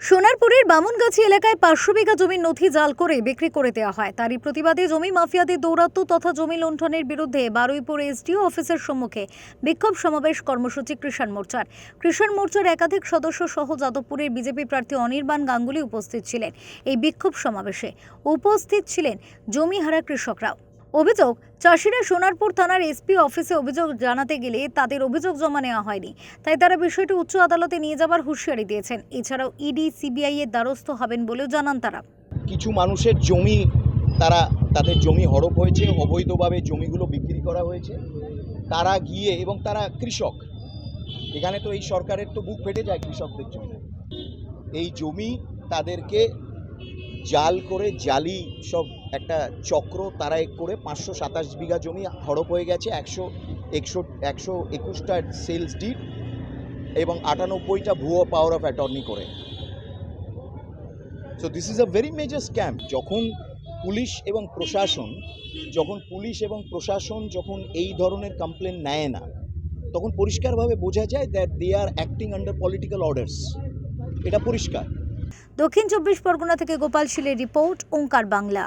সোনারপুরের বামুনগাছি এলাকায় 500 বিঘা জমির নথি জাল করে বিক্রি করে দেওয়া হয়। তারই প্রতিবাদে জমি মাফিয়াদের দৌরাত্ম্য তথা জমি লুণ্ঠনের বিরুদ্ধে বারুইপুর এসডিও অফিসের সম্মুখে বিক্ষোভ সমাবেশ কর্মসূচি কিষাণ মোর্চার। কিষাণ মোর্চার একাধিক সদস্য সহ যাদবপুরের বিজেপি প্রার্থী অনির্বাণ গাঙ্গুলি উপস্থিত ছিলেন। এই বিক্ষোভ সমাবেশে উপস্থিত ছিলেন জমিহারা কৃষকরাও। অভিযোগ, চাষিরা সোনারপুর থানার এসপি অফিসে অভিযোগ জানাতে গেলে তাদের অভিযোগ জমা নেওয়া হয়নি, তাই তারা বিষয়টি উচ্চ আদালতে নিয়ে যাবার হুঁশিয়ারি দিয়েছেন। এছাড়াও ইডি সিবিআই এর দ্বারস্থ হবেন বলেও জানান তারা। কিছু মানুষের জমি তাদের জমি হড়প হয়েছে, অবৈধভাবে জমিগুলো বিক্রি করা হয়েছে। তারা গিয়ে এবং তারা কৃষক, এখানে তো এই সরকারের তো বুক ফেটে যায় কৃষকদের জন্য। এই জমি তাদেরকে জাল করে জালি সব একটা চক্র তারা করে 527 বিঘা জমি হড়প হয়ে গেছে। 121টা সেলস ডিড এবং 98টা ভুয়ো পাওয়ার অফ অ্যাটর্নি করে। So this is a very major scam. যখন পুলিশ এবং প্রশাসন যখন এই ধরনের কমপ্লেন নেয় না, তখন পরিষ্কারভাবে বোঝা যায় that they are acting under political orders. এটা পরিষ্কার। দক্ষিণ 24 পরগনা থেকে গোপাল শীলের রিপোর্ট, ওঙ্কার বাংলা।